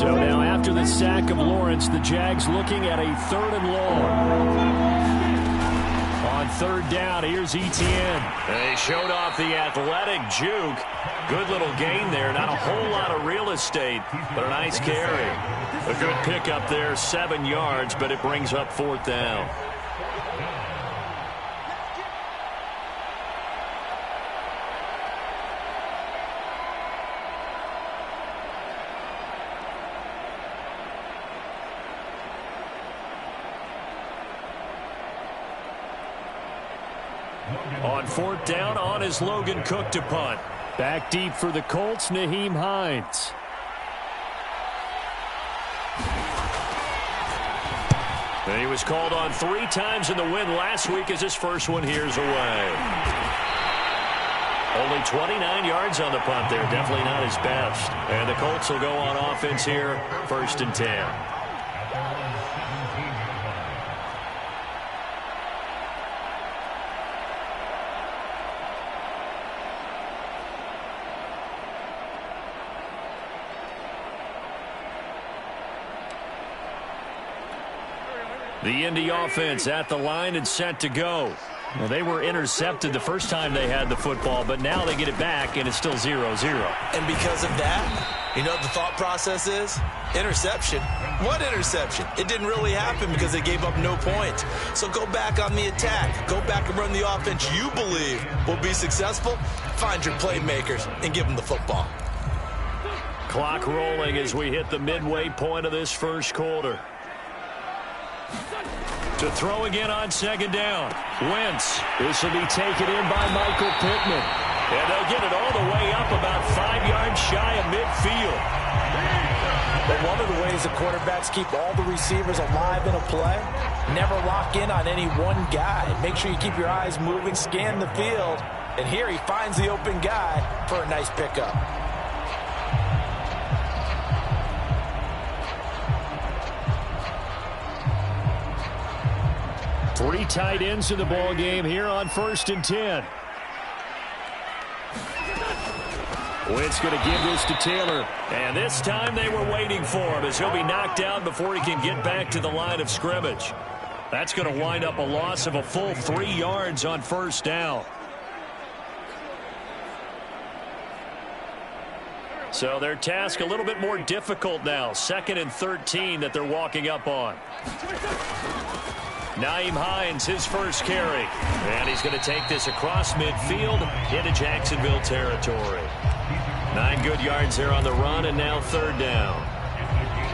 So now after the sack of Lawrence, the Jags looking at a 3rd and long. On 3rd down, here's Etienne. They showed off the athletic juke. Good little gain there. Not a whole lot of real estate, but a nice carry. A good pickup there, 7 yards, but it brings up 4th down. On 4th down, on is Logan Cook to punt. Back deep for the Colts, Nyheim Hines. And he was called on 3 times in the win last week as his first one here's away. Only 29 yards on the punt there. Definitely not his best. And the Colts will go on offense here, 1st and 10. The Indy offense at the line and set to go. Well, they were intercepted the first time they had the football, but now they get it back, and it's still 0-0. And because of that, you know what the thought process is? Interception. What interception? It didn't really happen because they gave up no points. So go back on the attack. Go back and run the offense you believe will be successful. Find your playmakers and give them the football. Clock rolling as we hit the midway point of this first quarter. To throw again on 2nd down. Wentz. This will be taken in by Michael Pittman. And they'll get it all the way up about 5 yards shy of midfield. But one of the ways the quarterbacks keep all the receivers alive in a play, never lock in on any one guy. Make sure you keep your eyes moving, scan the field. And here he finds the open guy for a nice pickup. Three tight ends in the ball game here on 1st and 10. Wentz going to give this to Taylor. And this time they were waiting for him as he'll be knocked down before he can get back to the line of scrimmage. That's going to wind up a loss of a full 3 yards on 1st down. So their task a little bit more difficult now. 2nd and 13 that they're walking up on. Nyheim Hines, his first carry. And he's going to take this across midfield into Jacksonville territory. 9 good yards there on the run, and now 3rd down.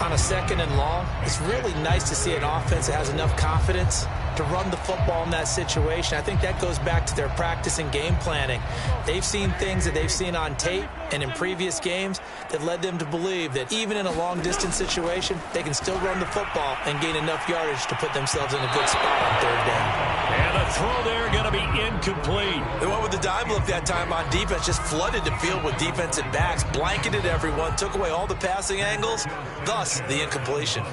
On a 2nd and long, it's really nice to see an offense that has enough confidence to run the football in that situation. I think that goes back to their practice and game planning. They've seen things that they've seen on tape and in previous games that led them to believe that even in a long-distance situation, they can still run the football and gain enough yardage to put themselves in a good spot on 3rd down. And the throw there going to be incomplete. They went with the dime look that time on defense, just flooded the field with defensive backs, blanketed everyone, took away all the passing angles, thus the incompletion.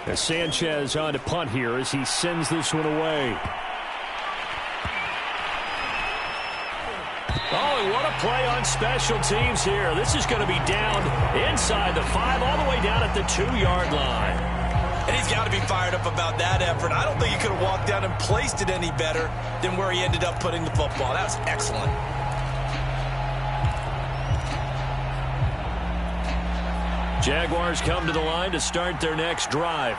As Sanchez on to punt here as he sends this one away. Oh, and what a play on special teams here. This is going to be down inside the 5, all the way down at the 2-yard line. And he's got to be fired up about that effort. I don't think he could have walked down and placed it any better than where he ended up putting the football. That was excellent. Jaguars come to the line to start their next drive.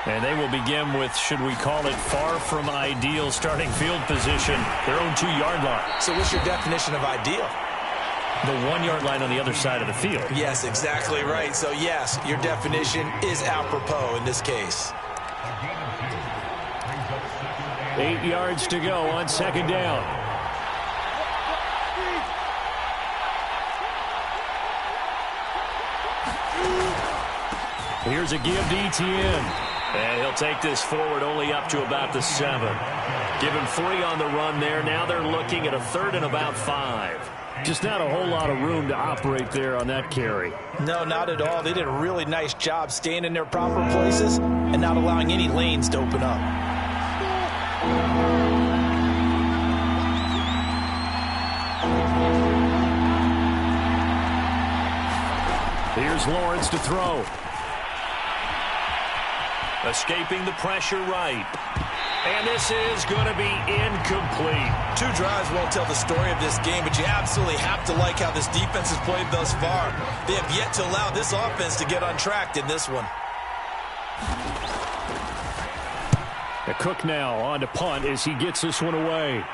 And they will begin with, should we call it, far from ideal starting field position, their own 2-yard line. So what's your definition of ideal? The 1-yard line on the other side of the field. Yes, exactly right. So, yes, your definition is apropos in this case. 8 yards to go on 2nd down. Here's a give to Etienne. And he'll take this forward only up to about the 7. Give him 3 on the run there. Now they're looking at a 3rd and about 5. Just not a whole lot of room to operate there on that carry. No, not at all. They did a really nice job staying in their proper places and not allowing any lanes to open up. Here's Lawrence to throw. Escaping the pressure right. And this is going to be incomplete. 2 drives won't tell the story of this game, but you absolutely have to like how this defense has played thus far. They have yet to allow this offense to get untracked in this one. The Cook now on to punt as he gets this one away.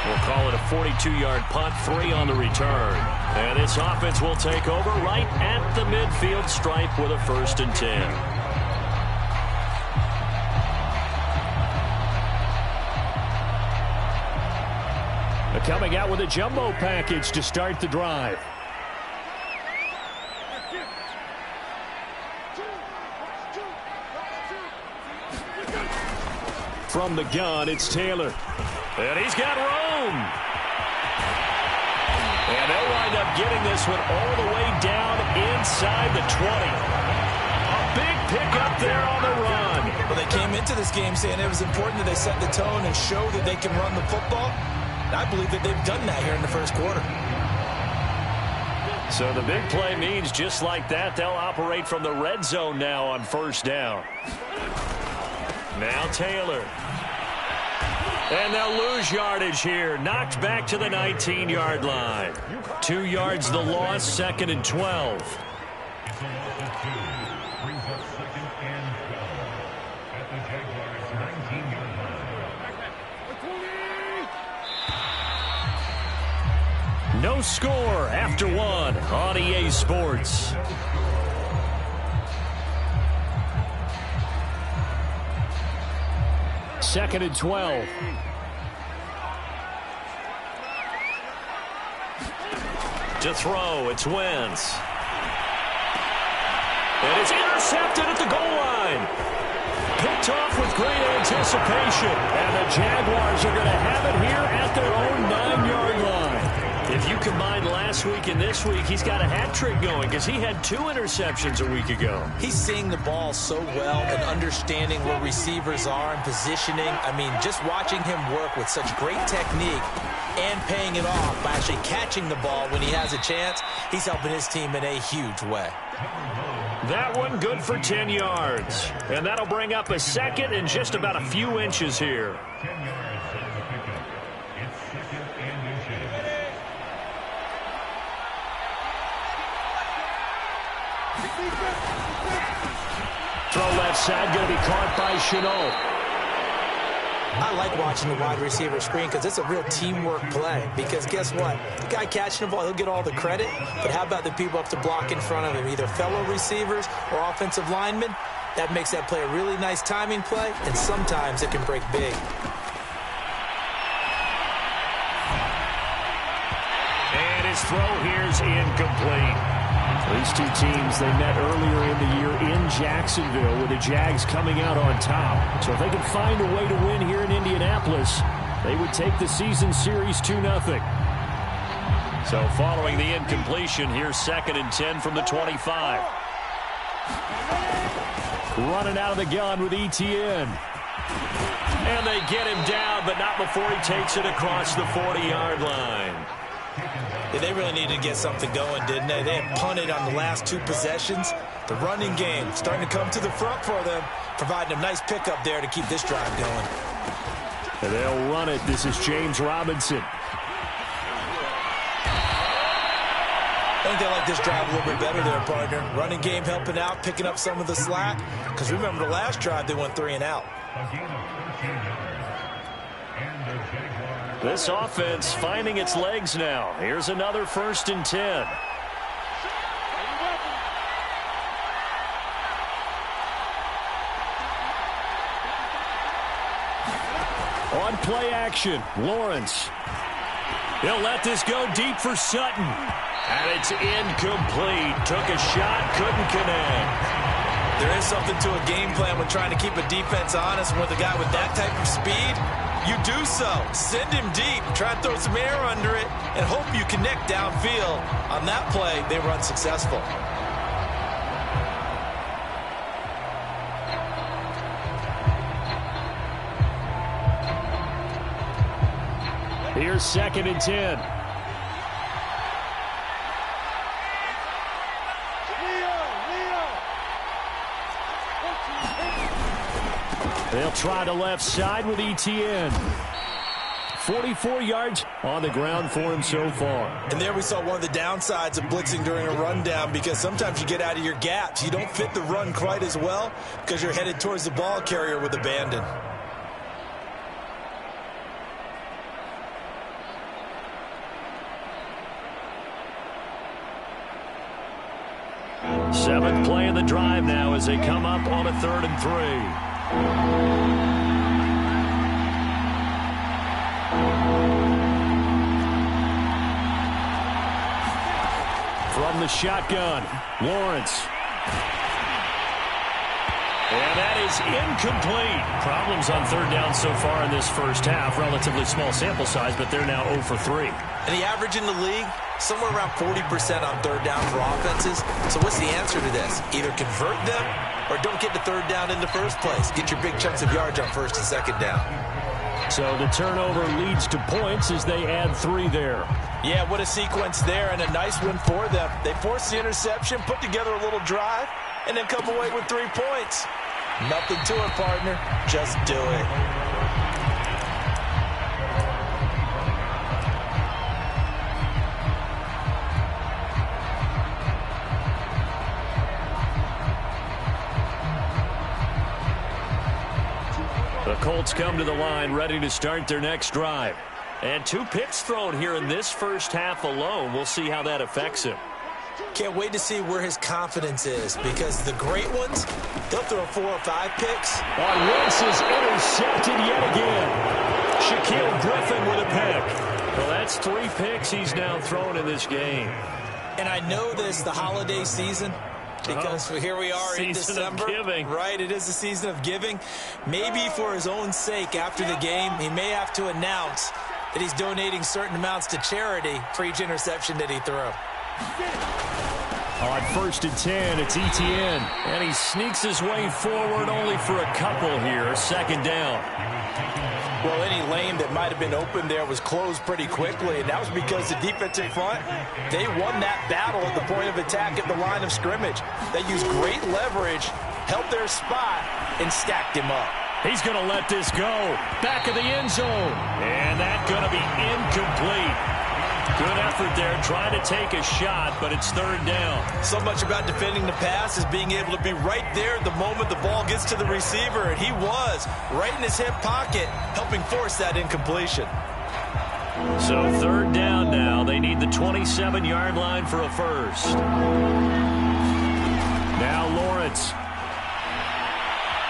We'll call it a 42-yard punt, 3 on the return. And this offense will take over right at the midfield stripe with a 1st and 10. Coming out with a jumbo package to start the drive. From the gun, it's Taylor. And he's got room. And they'll wind up getting this one all the way down inside the 20. A big pickup there on the run. Well, they came into this game saying it was important that they set the tone and show that they can run the football. I believe that they've done that here in the first quarter. So the big play means just like that, they'll operate from the red zone now on 1st down. Now Taylor. And they'll lose yardage here. Knocked back to the 19-yard line. 2 yards the loss, 2nd and 12. No score after 1 on EA Sports. Second and 12. To throw, it's Wentz. And it's intercepted at the goal line. Picked off with great anticipation. And the Jaguars are going to have it here at their own 9-yard line. If you combine last week and this week, he's got a hat trick going because he had 2 interceptions a week ago. He's seeing the ball so well and understanding where receivers are and positioning. I mean, just watching him work with such great technique and paying it off by actually catching the ball when he has a chance, he's helping his team in a huge way. That one good for 10 yards. And that'll bring up a 2nd and just about a few inches here. Throw left side, going to be caught by Shenault. I like watching the wide receiver screen because it's a real teamwork play. Because guess what? The guy catching the ball, he'll get all the credit. But how about the people up to block in front of him, either fellow receivers or offensive linemen? That makes that play a really nice timing play, and sometimes it can break big. And his throw here's incomplete. These 2 teams, they met earlier in the year in Jacksonville with the Jags coming out on top. So if they can find a way to win here in Indianapolis, they would take the season series 2-0. So following the incompletion, here's 2nd and 10 from the 25. Running out of the gun with Etienne. And they get him down, but not before he takes it across the 40-yard line. Yeah, they really needed to get something going, didn't they? They had punted on the last 2 possessions. The running game starting to come to the front for them, providing a nice pickup there to keep this drive going. And they'll run it. This is James Robinson. I think they like this drive a little bit better there, partner. Running game helping out, picking up some of the slack. Because remember the last drive, they went 3 and out. This offense finding its legs now. Here's another 1st and 10. On play action, Lawrence. He'll let this go deep for Sutton. And it's incomplete. Took a shot, couldn't connect. There is something to a game plan when trying to keep a defense honest. With a guy with that type of speed, you do so. Send him deep. Try to throw some air under it and hope you connect downfield. On that play, they were unsuccessful. Here's 2nd and 10. They'll try the left side with Etienne. 44 yards on the ground for him so far. And there we saw one of the downsides of blitzing during a rundown, because sometimes you get out of your gaps. You don't fit the run quite as well because you're headed towards the ball carrier with abandon. Seventh play of the drive now as they come up on a 3rd and 3. From the shotgun, Lawrence. And that is incomplete. Problems on 3rd down so far in this first half. Relatively small sample size, but they're now 0 for 3. And the average in the league, somewhere around 40% on 3rd down for offenses. So what's the answer to this? Either convert them or don't get to 3rd down in the first place. Get your big chunks of yards on 1st and 2nd down. So the turnover leads to points as they add 3 there. Yeah, what a sequence there, and a nice win for them. They forced the interception, put together a little drive, and then come away with 3 points. Nothing to it, partner. Just do it. The Colts come to the line ready to start their next drive. And 2 picks thrown here in this first half alone. We'll see how that affects him. Can't wait to see where his confidence is, because the great ones, they'll throw 4 or 5 picks. Wentz is intercepted yet again. Shaquill Griffin with a pick. Well, that's 3 picks he's now thrown in this game. And I know this, the holiday season, because here we are in December. Season of giving. Right, it is the season of giving. Maybe for his own sake after the game, he may have to announce that he's donating certain amounts to charity for each interception that he threw. On 1st and 10, it's Etienne. And he sneaks his way forward only for a couple here. 2nd down. Well, any lane that might have been open there was closed pretty quickly, and that was because the defensive front, they won that battle at the point of attack at the line of scrimmage. They used great leverage, held their spot, and stacked him up. He's going to let this go. Back of the end zone. And that's going to be incomplete. Good effort there, trying to take a shot, but it's 3rd down. So much about defending the pass is being able to be right there the moment the ball gets to the receiver, and he was right in his hip pocket, helping force that incompletion. So 3rd down now. They need the 27-yard line for a first. Now Lawrence.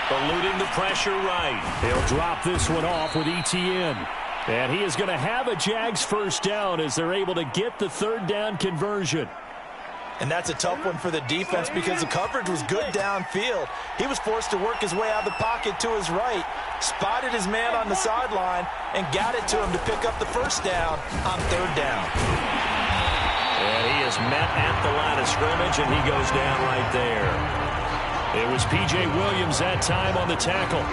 Eluding the pressure right. He'll drop this one off with Etienne. And he is going to have a Jags first down as they're able to get the 3rd down conversion. And that's a tough one for the defense because the coverage was good downfield. He was forced to work his way out of the pocket to his right, spotted his man on the sideline, and got it to him to pick up the first down on 3rd down. And he is met at the line of scrimmage, and he goes down right there. It was P.J. Williams that time on the tackle.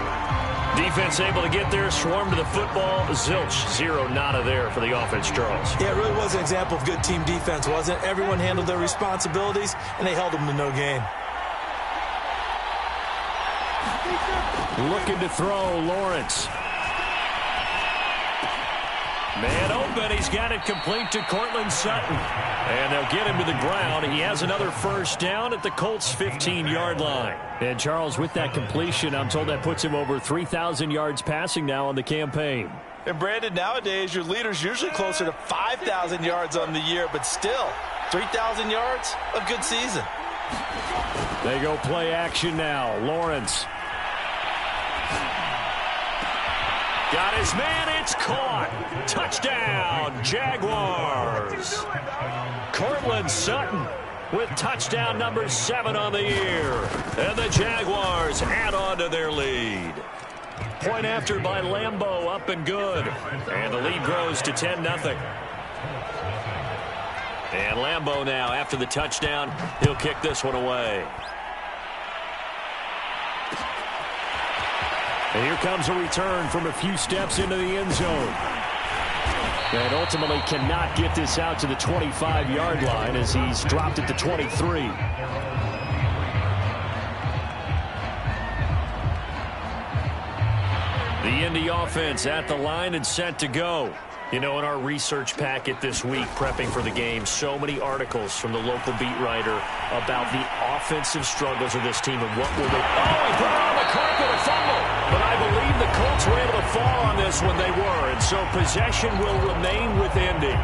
Defense able to get there, swarm to the football. Zilch, 0 nada there for the offense, Charles. Yeah, it really was an example of good team defense, wasn't it? Everyone handled their responsibilities, and they held them to no gain. Looking to throw, Lawrence. Man open, he's got it complete to Courtland Sutton. And they'll get him to the ground. He has another first down at the Colts' 15-yard line. And Charles, with that completion, I'm told that puts him over 3,000 yards passing now on the campaign. And Brandon, nowadays your leader's usually closer to 5,000 yards on the year, but still, 3,000 yards, a good season. They go play action now. Lawrence. Got his man, it's caught. Touchdown, Jaguars. Courtland Sutton with touchdown number 7 on the year. And the Jaguars add on to their lead. Point after by Lambeau, up and good. And the lead grows to 10-0. And Lambeau now, after the touchdown, he'll kick this one away. And here comes a return from a few steps into the end zone. And ultimately cannot get this out to the 25-yard line as he's dropped at the 23. The Indy offense at the line and set to go. You know, in our research packet this week, prepping for the game, so many articles from the local beat writer about the offensive struggles of this team and what will they... Oh, he put it on the carpet, a fumble! But I believe the Colts were able to fall on this when they were, and so possession will remain with Indy.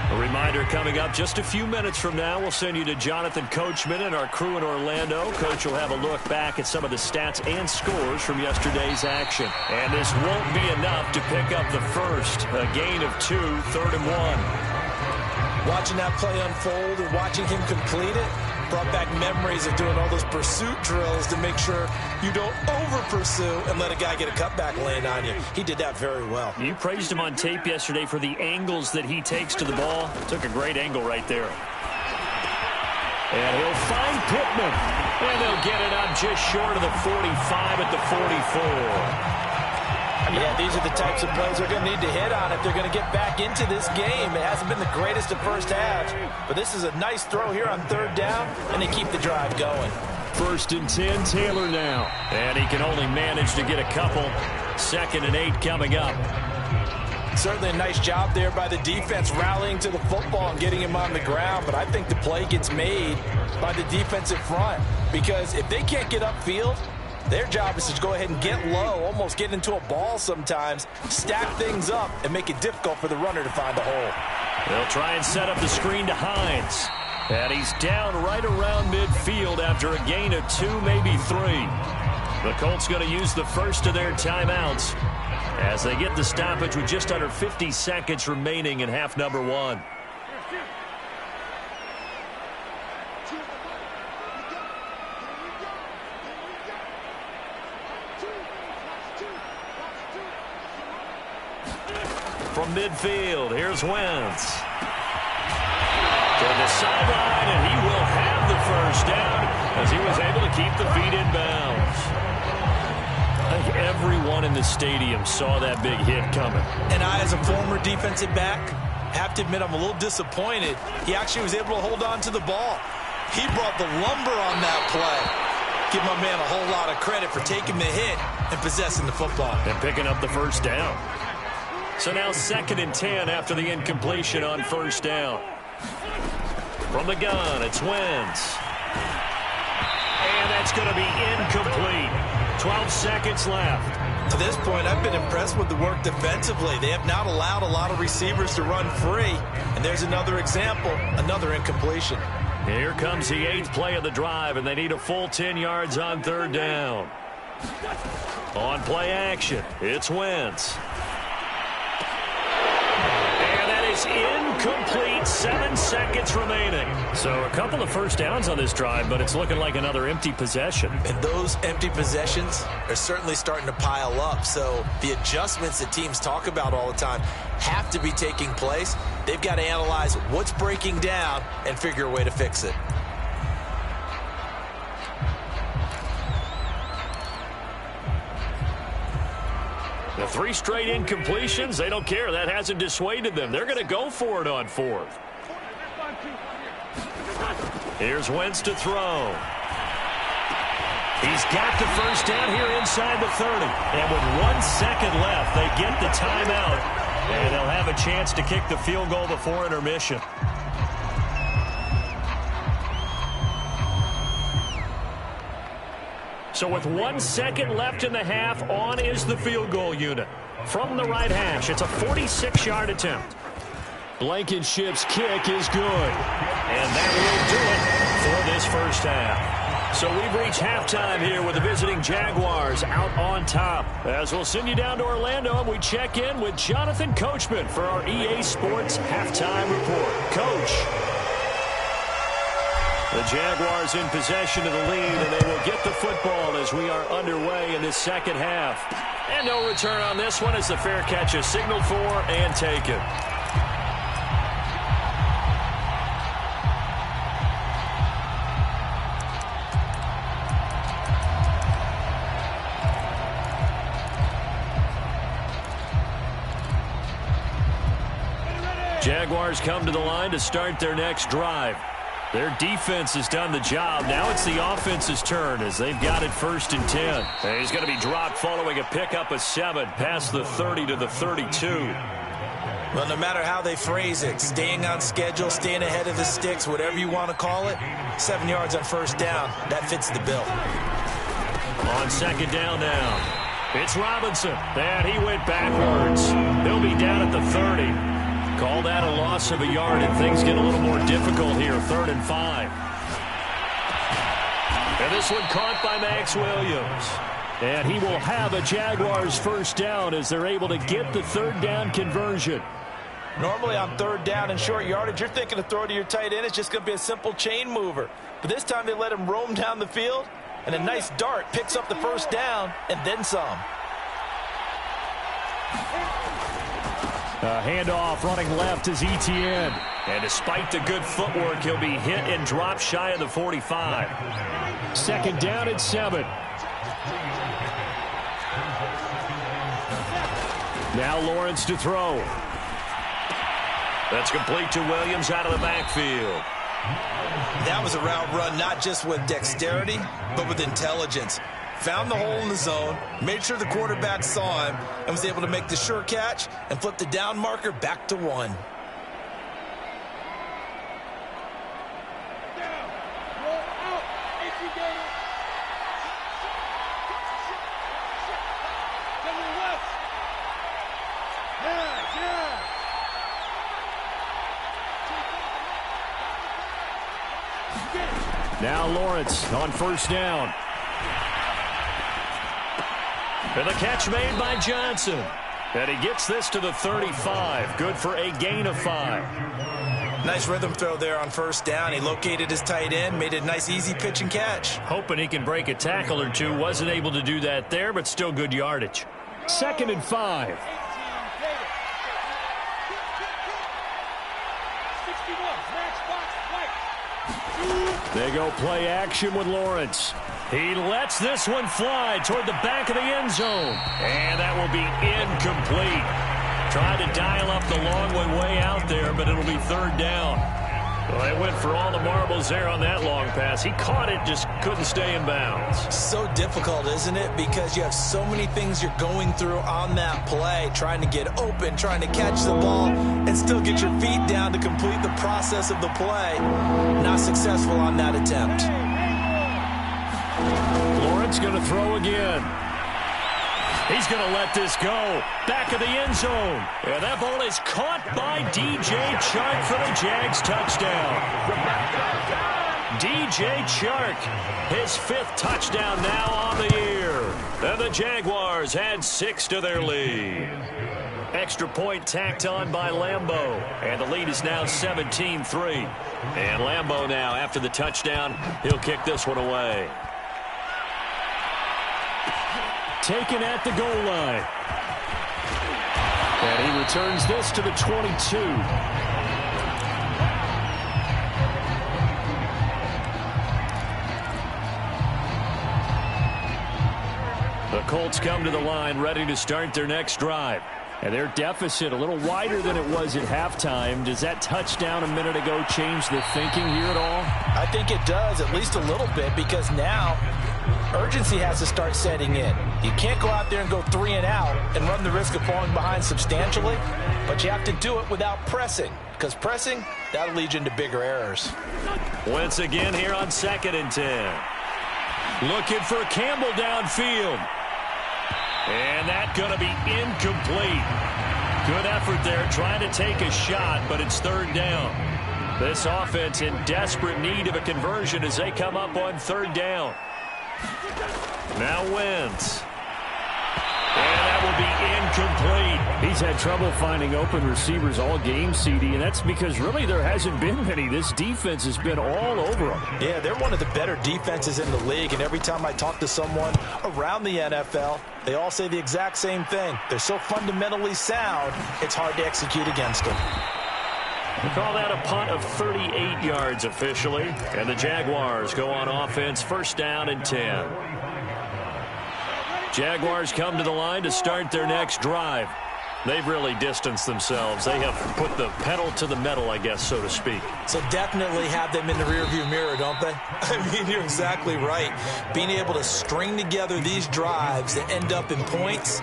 A reminder coming up just a few minutes from now. We'll send you to Jonathan Coachman and our crew in Orlando. Coach will have a look back at some of the stats and scores from yesterday's action. And this won't be enough to pick up the first. A gain of 2, 3rd and 1. Watching that play unfold and watching him complete it brought back memories of doing all those pursuit drills to make sure you don't over-pursue and let a guy get a cutback land on you. He did that very well. You praised him on tape yesterday for the angles that he takes to the ball. Took a great angle right there. And he'll find Pittman. And they'll get it up just short of the 45 at the 44. Yeah, these are the types of plays they're going to need to hit on if they're going to get back into this game. It hasn't been the greatest of first halves, but this is a nice throw here on 3rd down, and they keep the drive going. 1st and 10, Taylor now. And he can only manage to get a couple. 2nd and 8 coming up. Certainly a nice job there by the defense rallying to the football and getting him on the ground, but I think the play gets made by the defensive front because if they can't get upfield, their job is to go ahead and get low, almost get into a ball sometimes, stack things up, and make it difficult for the runner to find a hole. They'll try and set up the screen to Hines. And he's down right around midfield after a gain of 2, maybe 3. The Colts going to use the first of their timeouts as they get the stoppage with just under 50 seconds remaining in half number 1. From midfield, here's Wentz. To the sideline, and he will have the first down as he was able to keep the feet in bounds. I think everyone in the stadium saw that big hit coming. And I, as a former defensive back, have to admit I'm a little disappointed. He actually was able to hold on to the ball. He brought the lumber on that play. Give my man a whole lot of credit for taking the hit and possessing the football. And picking up the first down. So now 2nd and 10 after the incompletion on 1st down. From the gun, it's Wentz. And that's going to be incomplete. 12 seconds left. To this point, I've been impressed with the work defensively. They have not allowed a lot of receivers to run free. And there's another example, another incompletion. Here comes the 8th play of the drive, and they need a full 10 yards on 3rd down. On play action, it's Wentz. Incomplete, 7 seconds remaining. So a couple of first downs on this drive, but it's looking like another empty possession. And those empty possessions are certainly starting to pile up. So the adjustments that teams talk about all the time have to be taking place. They've got to analyze what's breaking down and figure a way to fix it. The 3 straight incompletions, they don't care. That hasn't dissuaded them. They're going to go for it on 4th. Here's Wentz to throw. He's got the first down here inside the 30. And with 1 second left, they get the timeout. And they'll have a chance to kick the field goal before intermission. So with 1 second left in the half, on is the field goal unit. From the right hash, it's a 46-yard attempt. Blankenship's kick is good. And that will do it for this first half. So we've reached halftime here with the visiting Jaguars out on top. As we'll send you down to Orlando and we check in with Jonathan Coachman for our EA Sports Halftime Report. Coach. The Jaguars in possession of the lead, and they will get the football as we are underway in this second half. And no return on this one as the fair catch is signaled for and taken. Jaguars come to the line to start their next drive. Their defense has done the job. Now it's the offense's turn as they've got it 1st and 10. And he's going to be dropped following a pickup of 7 past the 30 to the 32. Well, no matter how they phrase it, staying on schedule, staying ahead of the sticks, whatever you want to call it, 7 yards on 1st down, that fits the bill. On 2nd down now, it's Robinson. And he went backwards. He'll be down at the 30. Call that a loss of a yard, and things get a little more difficult here. 3rd and 5. And this one caught by Max Williams. And he will have a Jaguars 1st down as they're able to get the 3rd down conversion. Normally on 3rd down and short yardage, you're thinking to throw to your tight end. It's just going to be a simple chain mover. But this time they let him roam down the field, and a nice dart picks up the 1st down and then some. A handoff running left is Etienne. And despite the good footwork, he'll be hit and dropped shy of the 45. 2nd down and 7. Now Lawrence to throw. That's complete to Williams out of the backfield. That was a route run not just with dexterity, but with intelligence. Found the hole in the zone, made sure the quarterback saw him, and was able to make the sure catch and flip the down marker back to 1. Now Lawrence on 1st down. And the catch made by Johnson. And he gets this to the 35. Good for a gain of 5. Nice rhythm throw there on 1st down. He located his tight end, made a nice easy pitch and catch. Hoping he can break a tackle or two. Wasn't able to do that there, but still good yardage. 2nd and 5. They go play action with Lawrence. He lets this one fly toward the back of the end zone. And that will be incomplete. Tried to dial up the long way out there, but it'll be 3rd down. Well, they went for all the marbles there on that long pass. He caught it, just couldn't stay in bounds. So difficult, isn't it? Because you have so many things you're going through on that play, trying to get open, trying to catch the ball, and still get your feet down to complete the process of the play. Not successful on that attempt. Lawrence going to throw again. He's going to let this go. Back of the end zone. And that ball is caught by DJ Chark for the Jags touchdown. DJ Chark, his 5th touchdown now on the year. And the Jaguars add 6 to their lead. Extra point tacked on by Lambeau. And the lead is now 17-3. And Lambeau now, after the touchdown, he'll kick this one away. Taken at the goal line. And he returns this to the 22. The Colts come to the line ready to start their next drive. And their deficit a little wider than it was at halftime. Does that touchdown a minute ago change the thinking here at all? I think it does, at least a little bit, because now urgency has to start setting in. You can't go out there and go 3 and out and run the risk of falling behind substantially, but you have to do it without pressing, because pressing, that'll lead you into bigger errors. Once again here on 2nd and 10. Looking for Campbell downfield. And that's going to be incomplete. Good effort there trying to take a shot, but it's 3rd down. This offense in desperate need of a conversion as they come up on 3rd down. Now Wentz. And that will be incomplete. He's had trouble finding open receivers all game, CD, and that's because really there hasn't been many. This defense has been all over them. Yeah, they're one of the better defenses in the league, and every time I talk to someone around the NFL, they all say the exact same thing. They're so fundamentally sound, it's hard to execute against them. We call that a punt of 38 yards officially, and the Jaguars go on offense 1st down and 10. Jaguars come to the line to start their next drive. They've really distanced themselves. They have put the pedal to the metal, I guess, so to speak. So definitely have them in the rearview mirror, don't they? I mean, you're exactly right. Being able to string together these drives that end up in points,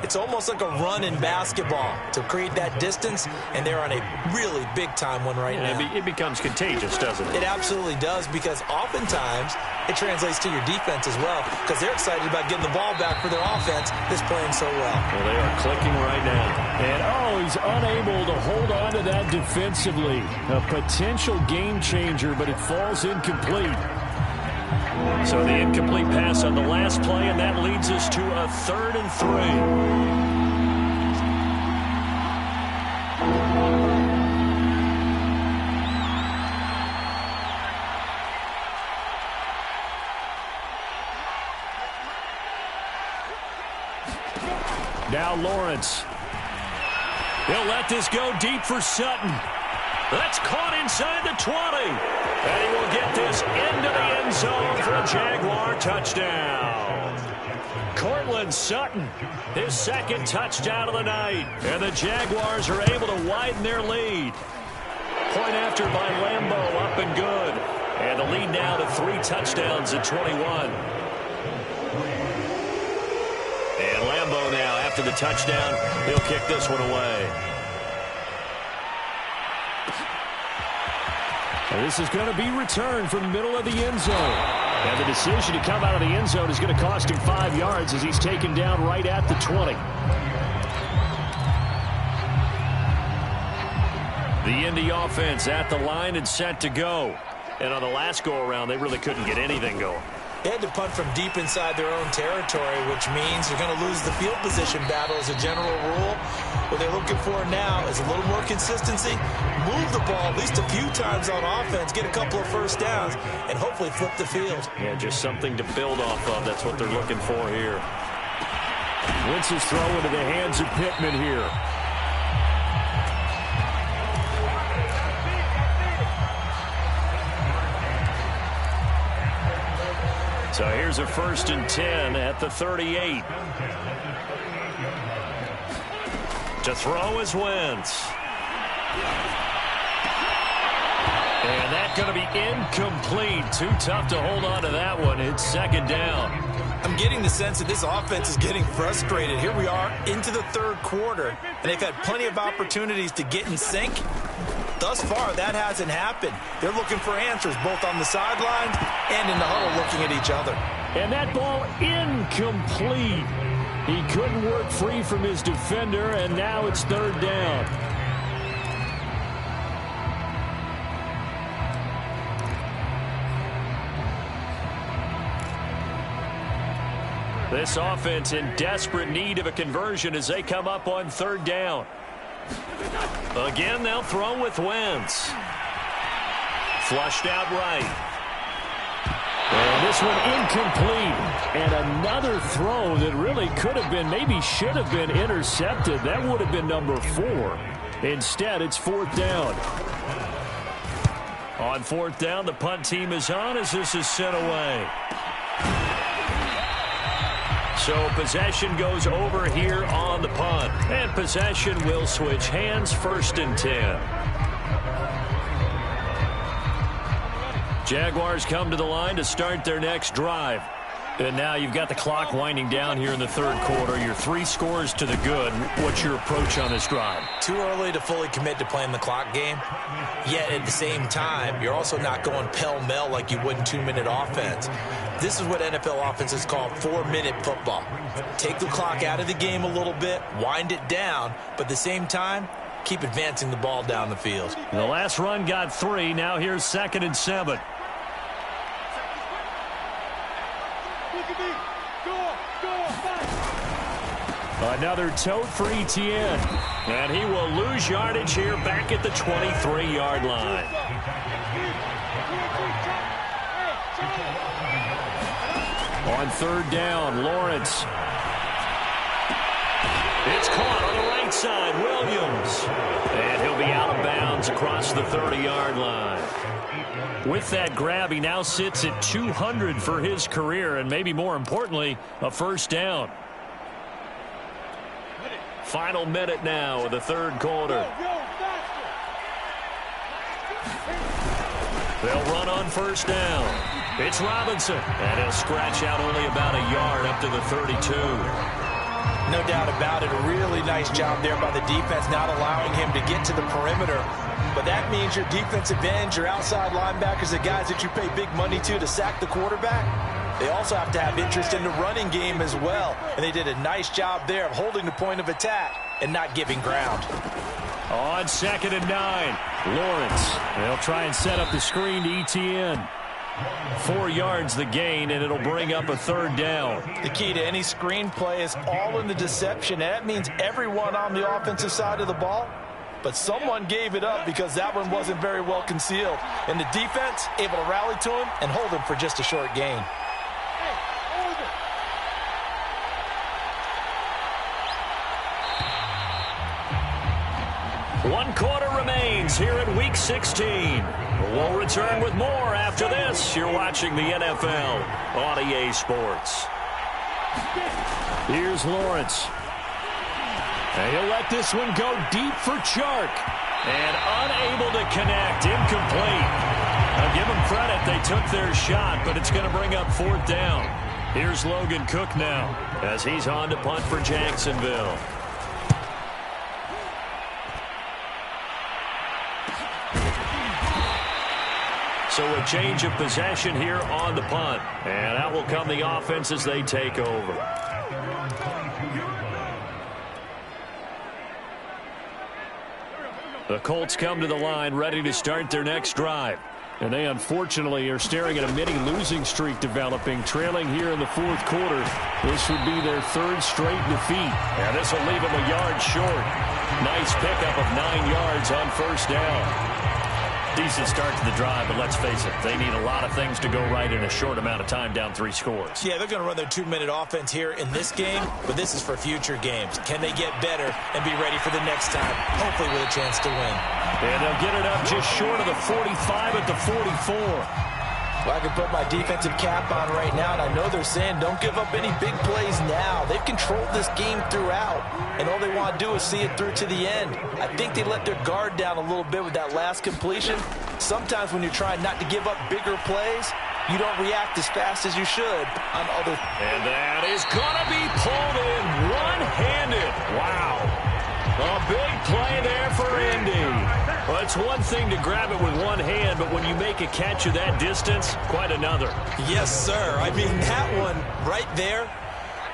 it's almost like a run in basketball to create that distance, and they're on a really big-time one right now. It becomes contagious, doesn't it? It absolutely does, because oftentimes it translates to your defense as well, because they're excited about getting the ball back for their offense that's playing so well. Well, they are clicking right now. And, he's unable to hold on to that defensively. A potential game changer, but it falls incomplete. So the incomplete pass on the last play, and that leads us to a 3rd and 3. Now Lawrence. He'll let this go deep for Sutton. That's caught inside the 20. And he will get this into the end zone for a Jaguar touchdown. Courtland Sutton, his 2nd touchdown of the night. And the Jaguars are able to widen their lead. Point after by Lambo, up and good. And the lead now to 3 touchdowns at 21. And Lambo now, after the touchdown, he'll kick this one away. And this is going to be returned from the middle of the end zone. And the decision to come out of the end zone is going to cost him 5 yards as he's taken down right at the 20. The Indy offense at the line and set to go. And on the last go-around, they really couldn't get anything going. They had to punt from deep inside their own territory, which means they're going to lose the field position battle as a general rule. What they're looking for now is a little more consistency, move the ball at least a few times on offense, get a couple of first downs, and hopefully flip the field. Yeah, just something to build off of. That's what they're looking for here. Wentz's throw into the hands of Pittman here. So here's a 1st and 10 at the 38. To throw is Wentz. And that's going to be incomplete. Too tough to hold on to that one. It's 2nd down. I'm getting the sense that this offense is getting frustrated. Here we are into the 3rd quarter, and they've had plenty of opportunities to get in sync. Thus far, that hasn't happened. They're looking for answers both on the sidelines and in the huddle looking at each other. And that ball incomplete. He couldn't work free from his defender, and now it's 3rd down. This offense in desperate need of a conversion as they come up on 3rd down. Again, they'll throw with Wentz. Flushed out right. And this one incomplete. And another throw that really could have been, maybe should have been intercepted. That would have been number 4. Instead, it's 4th down. On 4th down, the punt team is on as this is sent away. So possession goes over here on the punt. And possession will switch hands, 1st and 10. Jaguars come to the line to start their next drive. And now you've got the clock winding down here in the 3rd quarter. Your 3 scores to the good. What's your approach on this drive? Too early to fully commit to playing the clock game. Yet at the same time, you're also not going pell-mell like you would in 2-minute offense. This is what NFL offenses call 4-minute football. Take the clock out of the game a little bit, wind it down, but at the same time, keep advancing the ball down the field. The last run got 3. Now here's 2nd and 7. Another tote for Etienne. And he will lose yardage here back at the 23-yard line. On 3rd down, Lawrence. It's caught on the right side, Williams. And he'll be out of bounds across the 30-yard line. With that grab, he now sits at 200 for his career, and maybe more importantly, a 1st down. Final minute now of the third quarter. They'll run on first down. It's Robinson, and he'll scratch out only about a yard up to the 32. No doubt about it. A really nice job there by the defense, not allowing him to get to the perimeter. But that means your defensive ends, your outside linebackers, the guys that you pay big money to sack the quarterback, they also have to have interest in the running game as well. And they did a nice job there of holding the point of attack and not giving ground. On 2nd and 9, Lawrence. They'll try and set up the screen to Etienne. 4 yards the gain, and it'll bring up a third down. The key to any screen play is all in the deception. And that means everyone on the offensive side of the ball. But someone gave it up because that one wasn't very well concealed. And the defense able to rally to him and hold him for just a short gain. One quarter remains here in Week 16. We'll return with more after this. You're watching the NFL on EA Sports. Here's Lawrence. And he'll let this one go deep for Chark. And unable to connect. Incomplete. I'll give them credit. They took their shot, but it's going to bring up 4th down. Here's Logan Cook now as he's on to punt for Jacksonville. So a change of possession here on the punt. And that will come the offense as they take over. The Colts come to the line ready to start their next drive. And they unfortunately are staring at a mini losing streak developing, trailing here in the 4th quarter. This would be their 3rd straight defeat. And this will leave them a yard short. Nice pickup of 9 yards on first down. Decent start to the drive, but let's face it, they need a lot of things to go right in a short amount of time down 3 scores. Yeah, they're going to run their 2-minute offense here in this game, but this is for future games. Can they get better and be ready for the next time, hopefully with a chance to win? And they'll get it up just short of the 45 at the 44. Well, I can put my defensive cap on right now, and I know they're saying don't give up any big plays now. They've controlled this game throughout, and all they want to do is see it through to the end. I think they let their guard down a little bit with that last completion. Sometimes when you're trying not to give up bigger plays, you don't react as fast as you should on other. And that is going to be pulled in one-handed. Wow. A big play there for Indy. Well, it's one thing to grab it with one hand, but when you make a catch of that distance, quite another. Yes, sir. I mean, that one right there,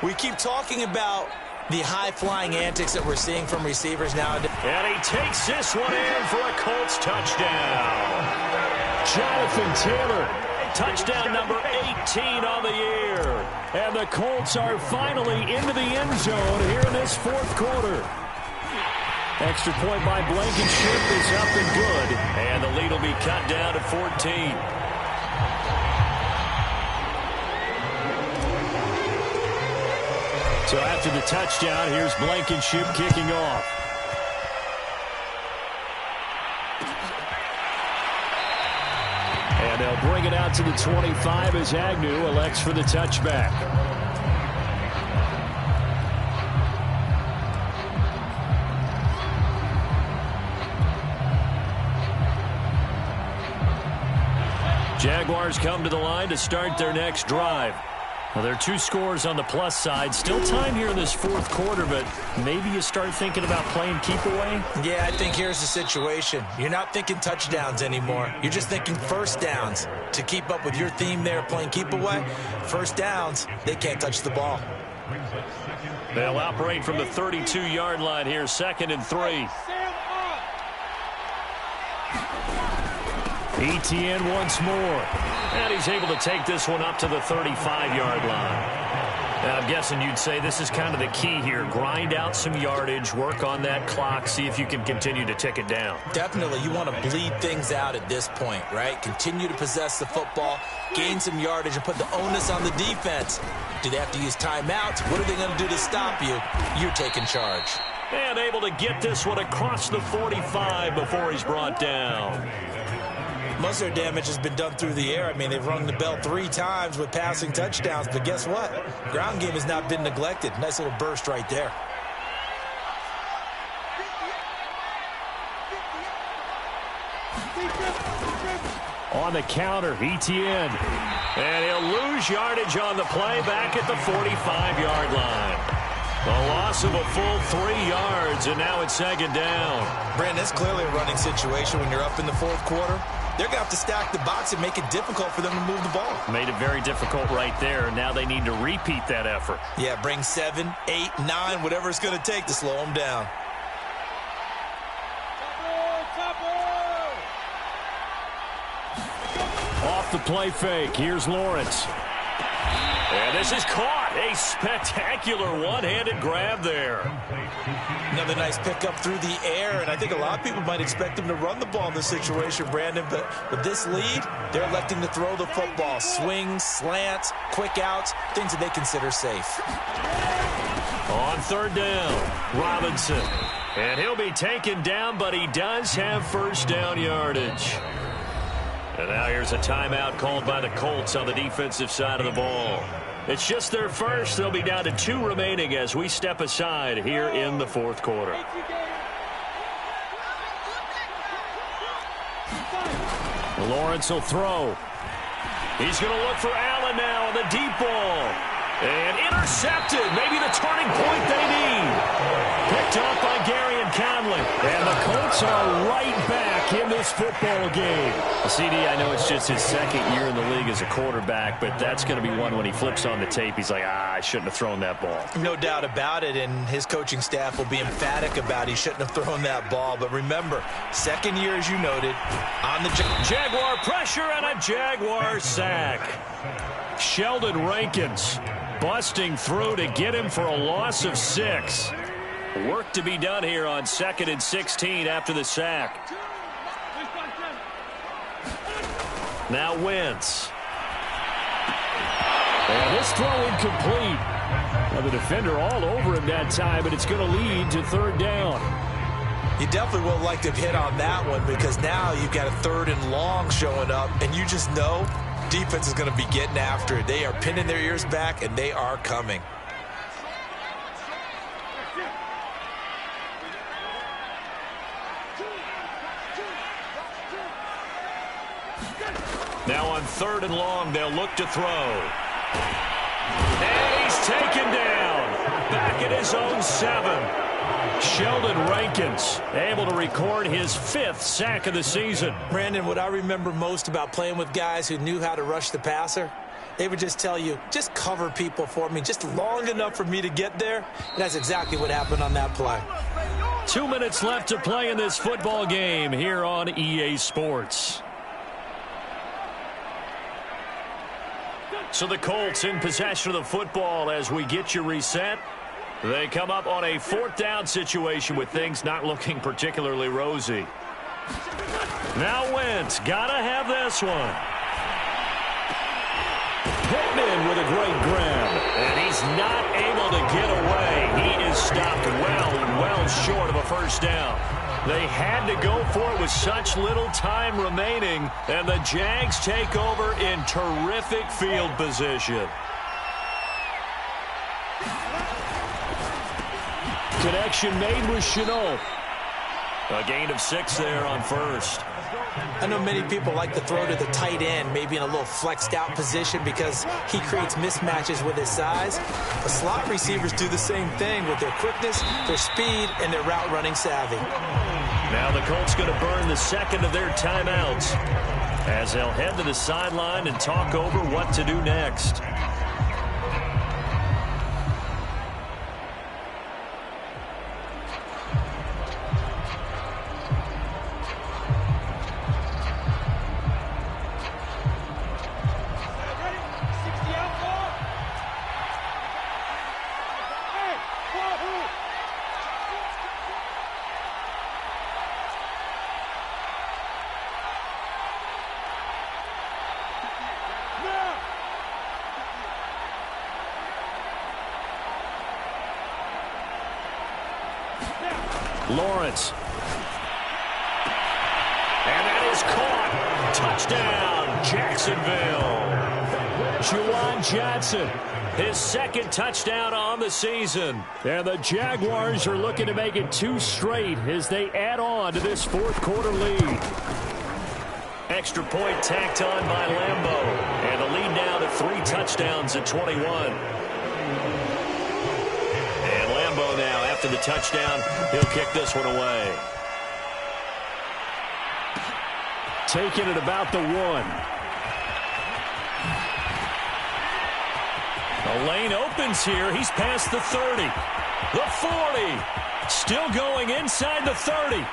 we keep talking about the high-flying antics that we're seeing from receivers nowadays. And he takes this one in for a Colts touchdown. Jonathan Taylor. Touchdown number 18 on the year. And the Colts are finally into the end zone here in this 4th quarter. Extra point by Blankenship is up and good. And the lead will be cut down to 14. So after the touchdown, here's Blankenship kicking off. And they'll bring it out to the 25 as Agnew elects for the touchback. Jaguars come to the line to start their next drive. Well, there are 2 scores on the plus side. Still time here in this 4th quarter, but maybe you start thinking about playing keep away? Yeah, I think here's the situation. You're not thinking touchdowns anymore. You're just thinking first downs. To keep up with your theme there, playing keep away, first downs, they can't touch the ball. They'll operate from the 32-yard line here, 2nd and 3. Etienne once more. And he's able to take this one up to the 35-yard line. And I'm guessing you'd say this is kind of the key here. Grind out some yardage, work on that clock, see if you can continue to tick it down. Definitely. You want to bleed things out at this point, right? Continue to possess the football, gain some yardage, and put the onus on the defense. Do they have to use timeouts? What are they going to do to stop you? You're taking charge. And able to get this one across the 45 before he's brought down. Most of their damage has been done through the air. I mean, they've rung the bell 3 times with passing touchdowns, but guess what? Ground game has not been neglected. Nice little burst right there. on the counter. Etienne. And he'll lose yardage on the play back at the 45-yard line. A loss of a full 3 yards, and now it's second down. Brandon, it's clearly a running situation when you're up in the fourth quarter. They're going to have to stack the box and make it difficult for them to move the ball. Made it very difficult right there. Now they need to repeat that effort. Yeah, bring 7, 8, 9, whatever it's going to take to slow them down. Off the play fake. Here's Lawrence. And this is caught. A spectacular one-handed grab there. Another nice pickup through the air, and I think a lot of people might expect him to run the ball in this situation, Brandon, but with this lead, they're electing to throw the football. Swings, slants, quick outs, things that they consider safe. On third down, Robinson. And he'll be taken down, but he does have first down yardage. And now here's a timeout called by the Colts on the defensive side of the ball. It's just their first. They'll be down to 2 remaining as we step aside here in the fourth quarter. Lawrence will throw. He's going to look for Allen now on the deep ball. And intercepted. Maybe the turning point they need. Picked up by Gary and Conley. And the Colts are right back in this football game. CD, I know it's just his second year in the league as a quarterback, but that's going to be one when he flips on the tape. He's like, I shouldn't have thrown that ball. No doubt about it, and his coaching staff will be emphatic about he shouldn't have thrown that ball. But remember, second year, as you noted, on the Jaguar pressure and a Jaguar sack. Sheldon Rankins busting through to get him for a loss of 6. Work to be done here on 2nd and 16 after the sack. Now Wentz. And this throw incomplete. Now the defender all over him that time, but it's going to lead to third down. You definitely would like to hit on that one because now you've got a 3rd and long showing up, and you just know defense is going to be getting after it. They are pinning their ears back, and they are coming. Now on 3rd and long, they'll look to throw. And he's taken down. Back at his own 7. Sheldon Rankins able to record his 5th sack of the season. Brandon, what I remember most about playing with guys who knew how to rush the passer, they would just tell you, just cover people for me, just long enough for me to get there. And that's exactly what happened on that play. 2 minutes left to play in this football game here on EA Sports. So the Colts in possession of the football as we get you reset. They come up on a 4th down situation with things not looking particularly rosy. Now Wentz, gotta have this one. Pittman with a great grab. And he's not able to get away. He is stopped well short of a first down. They had to go for it with such little time remaining, and the Jags take over in terrific field position. Connection made with Shenault. A gain of 6 there on first. I know many people like to throw to the tight end, maybe in a little flexed out position because he creates mismatches with his size. The slot receivers do the same thing with their quickness, their speed, and their route running savvy. Now the Colts going to burn the 2nd of their timeouts as they'll head to the sideline and talk over what to do next. Lawrence. And that is caught. Touchdown, Jacksonville. Juwan Johnson, his 2nd touchdown on the season. And the Jaguars are looking to make it 2 straight as they add on to this 4th quarter lead. Extra point tacked on by Lambeau. And the lead now to 3 touchdowns at 21. And Lambeau now, after the touchdown, he'll kick this one away. Taking it about the 1. The lane opens here. He's past the 30. The 40. Still going inside the 30.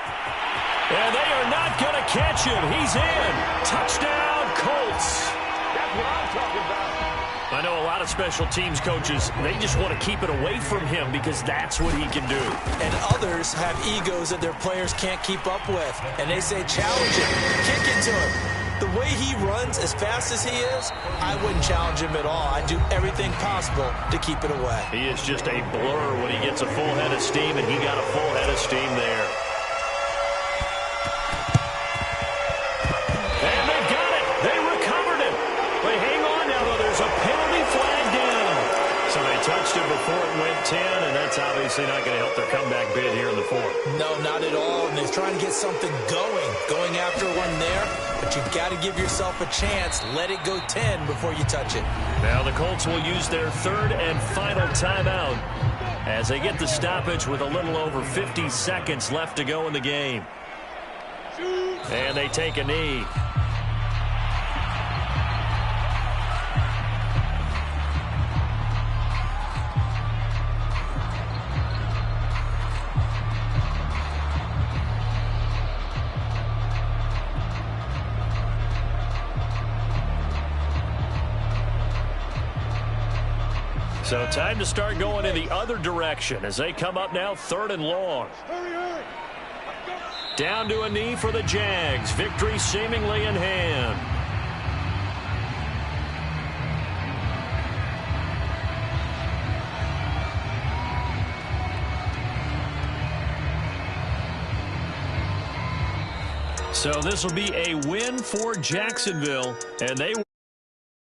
And they are not going to catch him. He's in. Touchdown, Colts. That's what I'm talking about. I know a lot of special teams coaches, they just want to keep it away from him because that's what he can do. And others have egos that their players can't keep up with. And they say, challenge him, kick it to him. The way he runs as fast as he is, I wouldn't challenge him at all. I'd do everything possible to keep it away. He is just a blur when he gets a full head of steam, and he got a full head of steam there. And they got it. They recovered it. They hang on now, though. There's a penalty flag down. So they touched it before it went 10, and that's obviously not going to help their comeback bid here in the 4th. No, not at all. And they're trying to get something going after one there. But you've got to give yourself a chance. Let it go 10 before you touch it. Now the Colts will use their 3rd and final timeout as they get the stoppage with a little over 50 seconds left to go in the game. And they take a knee. So time to start going in the other direction as they come up now 3rd and long. Down to a knee for the Jags. Victory seemingly in hand. So this will be a win for Jacksonville, and they